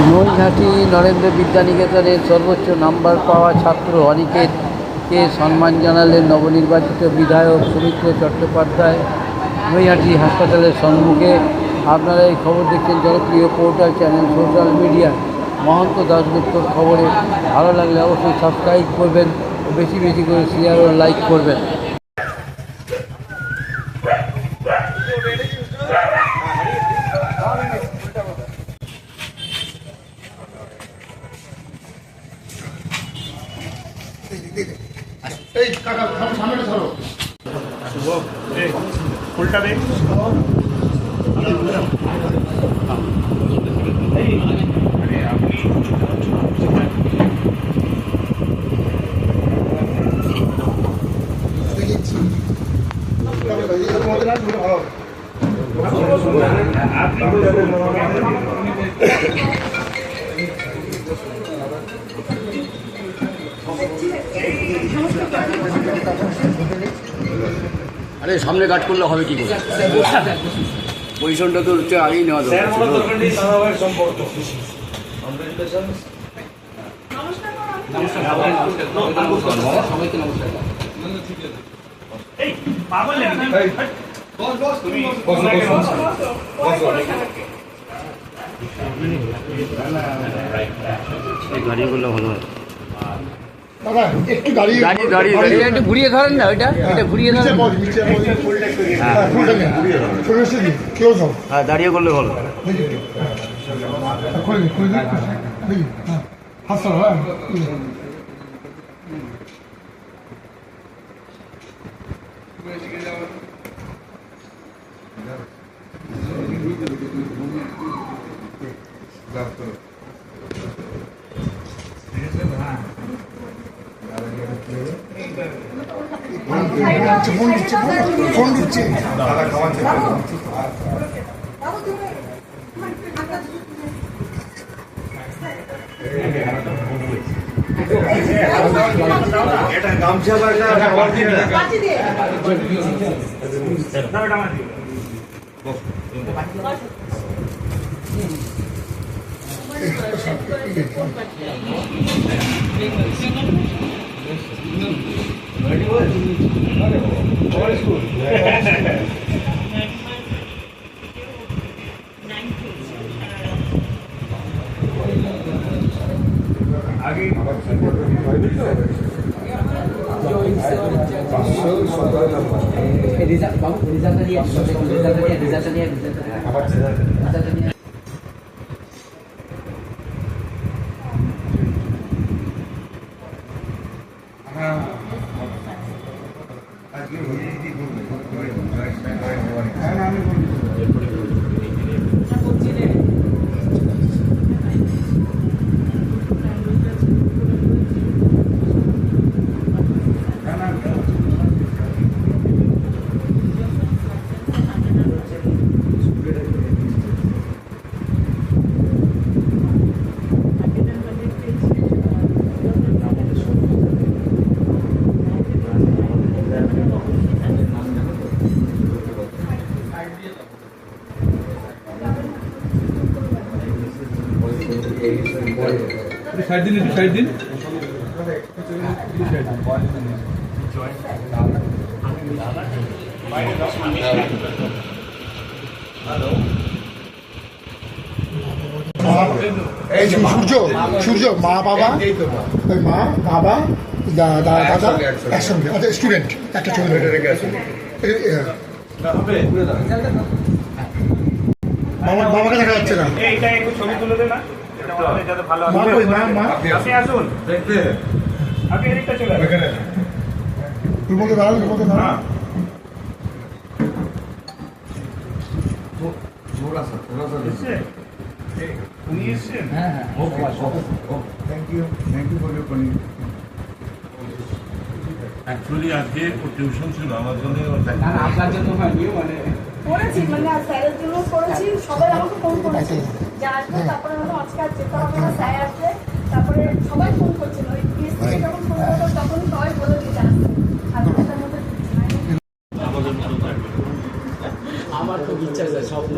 নৈহাটি নরেন্দ্র বিদ্যানিকেতনের সর্বোচ্চ নাম্বার পাওয়া ছাত্র অনিকেতকে সম্মান জানালেন নবনির্বাচিত বিধায়ক সৌমিত্র চট্টোপাধ্যায়। নৈহাটি হাসপাতালের সম্মুখে। আপনারা এই খবর দেখছেন জনপ্রিয় portal channel social media Mohanta দাশগুপ্তর খবরে। ভালো লাগলে অবশ্যই সাবস্ক্রাইব করবেন ও বেশি বেশি করে শেয়ার ও লাইক করবেন। এই কাকা সামনে ধরো ফুলটা দে আরে সামনে কাট করলে হবে কি করে? পজিশনটা তো হচ্ছে আগেই নেওয়া দরকার। সবাইকে নমস্কার। গাড়িগুলো ভালো হয়। একটু দাঁড়িয়ে একটু ঘুরিয়ে ধরেন না, ওইটা এটা ঘুরিয়ে ধরেন। হ্যাঁ, দাঁড়িয়ে করলে ভালো। ফোন দিচ্ছে গামছা সাইড দিন, একটু সাইড দিন। এই যে সূর্য মা বাবা মা বাবা দাদা একসঙ্গে আচ্ছা স্টুডেন্ট একটা ছবি বাবাকে দেখা যাচ্ছে না। ছবি তুলে দে না, আসুন দেখতে। আপনি এদিকটা চলে আসুন। তোর মধ্যে দাঁড়ান, তোর মধ্যে দাঁড়ান। উনি এসছেন? হ্যাঁ, thank you for your calling. Actually আজকে টিউশন ছিল আমার জন্য। আপনার জন্য করেছি, মানে স্যারের জন্য করেছি। সবাই আমাকে ফোন করেছে যে আসবে, তারপরে হলো আজকে আর যেতে হবে না, স্যার আসবে। তারপরে সবাই ফোন করছিল, ওই পিএস থেকে যখন ফোন করতো তখন সবাই বলে দিতে আসবে। আমার খুব ইচ্ছা আছে স্বপ্ন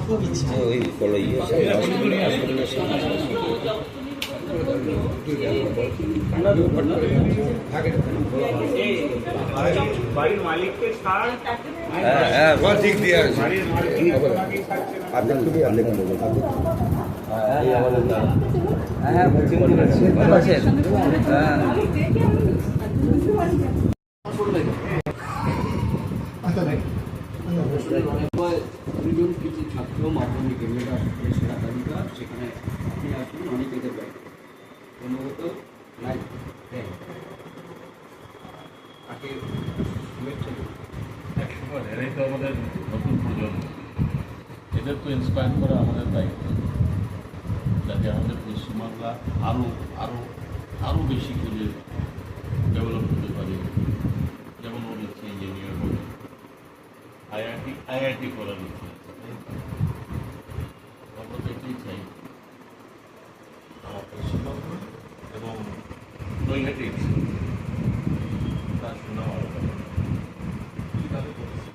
ওই বলো বাড়ির মালিককে ছাড় হ্যাঁ বল ঠিক দিয়ে আছে বাড়ির মালিককে হ্যাঁ বলছি ভালো আছেন? হ্যাঁ আচ্ছা দেখ দুজন কিছু ছাত্র মাধ্যমিক মেয়েরা সেরা তালিকা সেখানে আপনি আসুন অনেকেদের ব্যাপারে সম্ভবত লাইভ তাকে শুভেচ্ছা দিন। একসময় এরাই তো আমাদের নতুন প্রজন্ম, এদের তো ইন্সপায়ার করা আমাদের দায়িত্ব, যাতে আমাদের পশ্চিমবাংলা আরও আরও আরও বেশি করে ডেভেলপ হতে পারে। যেমন ওর ইচ্ছে ইঞ্জিনিয়ার হবে, আইআইটি করার ইচ্ছে আছে, আমরা তো এটাই চাই আমার পশ্চিমবঙ্গ এবং নৈহাটি তার সুনাম আরও বাড়বে। কীভাবে করেছে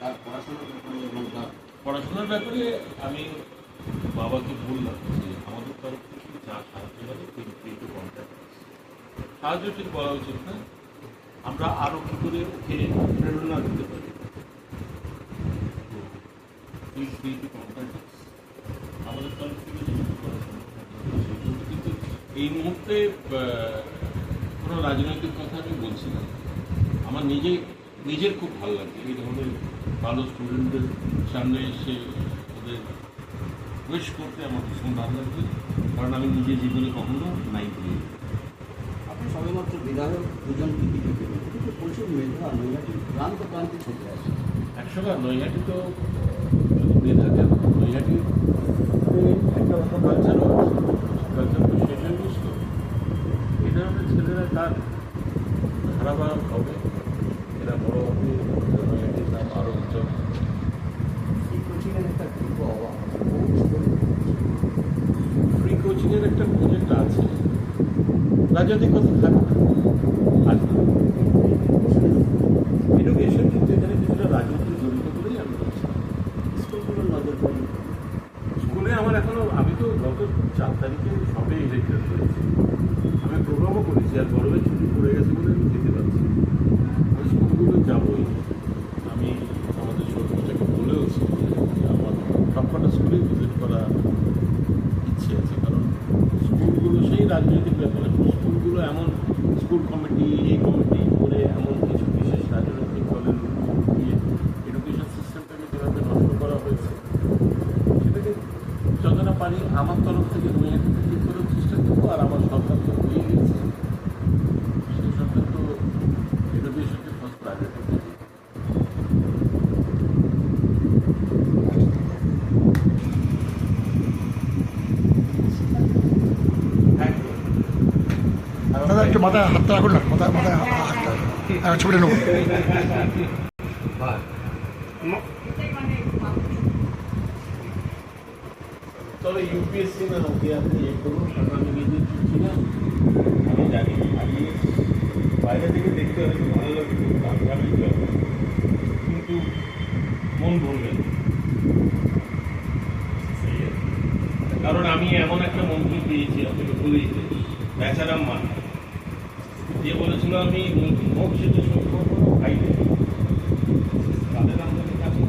তার পড়াশোনার ব্যাপারে এবং তার পড়াশোনার ব্যাপারে আমি বাবাকে বললাম যে আমাদের তরফ থেকে যা সাহায্য লাগে কিন্তু কন্ট্যাক্ট সাহায্য ঠিক বলা উচিত না, আমরা আরও কী করে ওকে প্রেরণা দিতে পারি। আমাদের তরফ থেকে যেটুকু করা সম্ভব সেটুকু, কিন্তু এই মুহূর্তে কোনো রাজনৈতিক কথা আমি বলছি না। আমার নিজের খুব ভালো লাগে এই ধরনের ভালো স্টুডেন্টদের সামনে এসে ওদের উইশ করতে আমার ভীষণ ভালো লাগবে, কারণ আমি নিজের জীবনে কখনো নাই করি। আপনি সবেমাত্র বিধায়ক দুজন টিকিটে পেলেন, কিন্তু প্রচুর মেধা নৈহাটি প্রান্ত প্রান্তে ছুটে আসে। 100 নৈহাটি তো শুধু মেধা কেন, নৈহাটি একটা অন্য কালচারও আছে, কালচার তো সেটাই ইউজ করে। এই ধরনের ছেলেরা তার ধারাবাহ হবে, এরা বড় হবে, নৈহাটির নাম আরও উজ্জ্বল। এই কোচিংয়ের একটা তীব্র অভাব ফ্রি কোচিংয়ের একটা প্রজেক্ট আছে, রাজনৈতিক কথা থাকবে আসবে এডুকেশন, কিন্তু এখানে কিছুটা রাজনীতি জড়িত করেই আমি বলছি। স্কুলগুলোর নজর পড়ে স্কুলে আমার এখনো, আমি তো গত 4 তারিখে সবে ইলেক্টেড হয়েছি, আমি প্রোগ্রামও করেছি, আর গরমের ছুটি পড়ে গেছে বলে আমি যেতে পারছি। আমি স্কুলগুলো যাবই, আমি আমাদের সরকারটাকে বলেওছি যে আমার সবকটা স্কুলেই ভিজিট করা ইচ্ছে আছে, কারণ স্কুলগুলো সেই রাজনৈতিক ব্যাপারে, স্কুলগুলো এমন স্কুল কমিটি এই কমিটি করে এমন কিছু বিশেষ রাজনৈতিক দলের দিয়ে এডুকেশন সিস্টেমটাকে যেভাবে নষ্ট করা হয়েছে, সেটাকে যতটা পারি আমার তরফ থেকে নৈহাটিতে ঠিক করার চেষ্টা করবো। আর আমার সরকার তো হয়ে গেছে, সেই সরকার তো এডুকেশনকে ফার্স্ট প্রায়োরিটি দেবে। দাদা একটু মাথায় হাতটা রাখুন না, মাথায় হাতটা ছবিটা নেব। তবে ইউপিএসসি না ওকে আপনি এ করুন, কারণ আমি নিজে ছিলাম, আমি জানি আমি বাইরে থেকে দেখতে হয়তো ভালো লাগে, আমি কিন্তু মন ভরবে না। কারণ আমি এমন একটা মন্ত্রী পেয়েছি, আপনাকে বলেই বেচারাম মান, যে বলেছিল আমি হোক সেটা সম্পর্ক ভাইলে তাদের আমাদের কাছে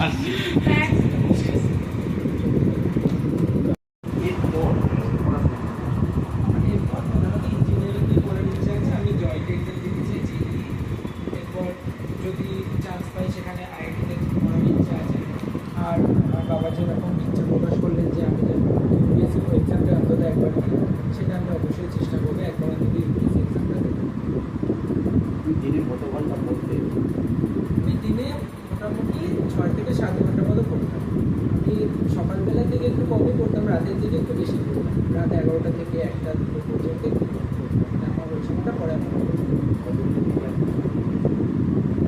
আসছি। ইঞ্জিনিয়ারিং করে নিতে চাইছি, আমি জয়টেকের দিকে চেয়েছি। এরপর যদি চান্স পাই সেখানে আইআইটিতে করার ইচ্ছা আছে। আর আমার বাবা যেরকম ইচ্ছা প্রকাশ করলেন যে আমি ইউপিএসসি এক্সামটা অন্তত একবার দিই, সেটা আমি অবশ্যই চেষ্টা করবো একবার যদি ইউপিএসসি এক্সামটা দিই। দিনে কত ঘন্টা পড়তে? আমি দিনে মোটামুটি 6 থেকে 7 ঘন্টার মতো পড়তাম। আমি সকালবেলা থেকে একটু কমই পড়তাম, রাতের দিকে একটু বেশি পড়তাম। রাত 11টা থেকে 1টা 2টো পর্যন্ত একটু পড়তাম। আমার ওই সময়টা পরে আমার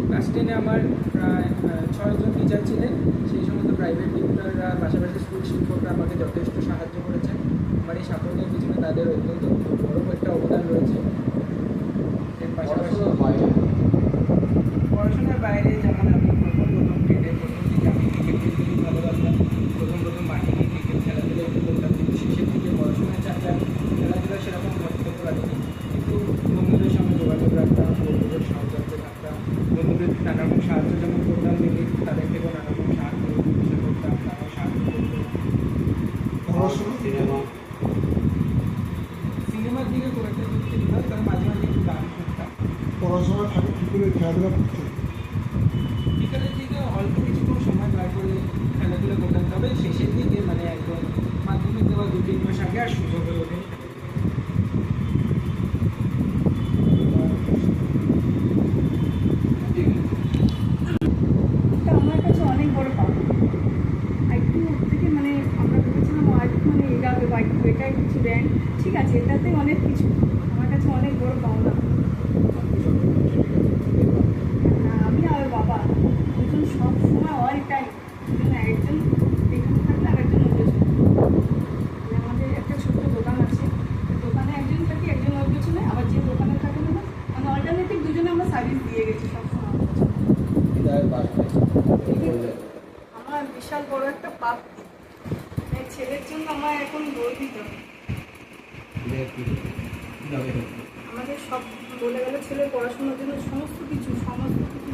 ক্লাস 10-এ আমার প্রায় 6 জন টিচার ছিলেন। সেই সমস্ত প্রাইভেট টিউটাররা, পাশাপাশি স্কুল শিক্ষকরা আমাকে যথেষ্ট সাহায্য করেছেন। আমার এই সাফল্যের পিছনে তাদের অত্যন্ত বড় একটা অবদান রয়েছে। এর পাশাপাশি পড়াশোনা বিকালের দিকে অল্প কিছুক্ষণ সময় বার করে খেলাধুলা করতাম, তবে শেষের দিকে মানে একদম মাধ্যমিক দেওয়া 2-3 মাস আগে আর সুযোগ হয়ে ওঠে। এটা আমার কাছে অনেক বড় পাওয়া। একটু ওর থেকে মানে আমরা ভেবেছিলাম ও একটু মানে এগাবে বা একটু এটাই কিছু দেন, ঠিক আছে, এটাতে অনেক কিছু আমার কাছে অনেক বড় পাওনা। আমি আর বাবা দুজন সব সময় অল টাইম, দুজন একজন এখানে থাকলে আর একজন ওদের আমাদের একটা ছোট্ট দোকান আছে, দোকানে একজন থাকি একজন ওর পেছনে, আবার যে দোকানে থাকে না মানে অল্টারনেটিভ দুজনে আমরা সার্ভিস দিয়ে গেছি সবসময়। আমার বিশাল বড় একটা পাপ, এই ছেলের জন্য আমার এখন গর্বিত। আমাদের সব বলে গেল ছেলের পড়াশোনার জন্য সমস্ত কিছু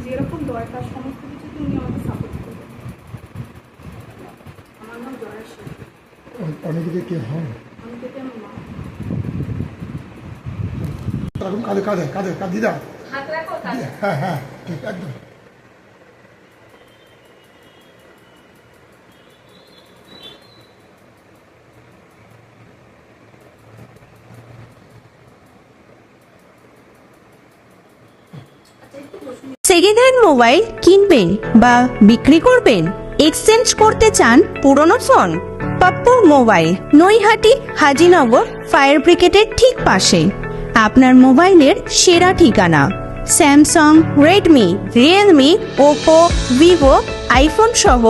যেরকম দরকার সমস্ত কিছুতে উনি আমাকে সাপোর্ট করবেন। আমার নাম জয়াশ্রী, অনেকে কে হন আমি থেকে আমার মা। এরকম কাঁধে কাঁধে কাঁধে কাঁধ দিদা, হাত রাখো কাছে। হ্যাঁ হ্যাঁ ঠিক একদম। সেকেন্ড হ্যান্ড মোবাইল কিনবেন বা বিক্রি করবেন, এক্সচেঞ্জ করতে চান পুরনো phone? Pappu mobile, Naihati Hazinagar fire ব্রিগেডের ঠিক পাশে আপনার মোবাইলের সেরা ঠিকানা। Samsung, Redmi, Realme, Oppo, Vivo, iPhone সহ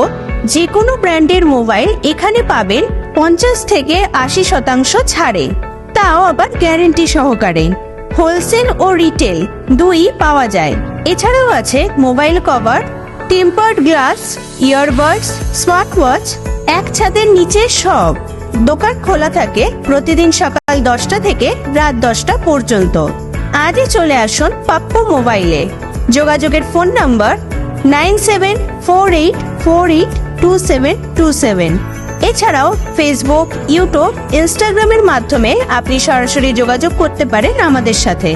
যে কোনো ব্র্যান্ডের মোবাইল এখানে পাবেন 50 থেকে 80% ছাড়ে, তাও আবার গ্যারেন্টি সহকারে। হোলসেল ও রিটেল দুই পাওয়া যায়। এছাড়াও আছে mobile cover, tempered glass, earbuds, smart watch, এক ছাদের নিচে সব। দোকান খোলা থাকে প্রতিদিন সকাল 10টা থেকে রাত 10টা পর্যন্ত। আজই চলে আসুন পাপ্পু মোবাইলে। যোগাযোগের ফোন নাম্বার 9748482727। এছাড়াও ফেসবুক, ইউটিউব, ইনস্টাগ্রামের মাধ্যমে আপনি সরাসরি যোগাযোগ করতে পারেন আমাদের সাথে।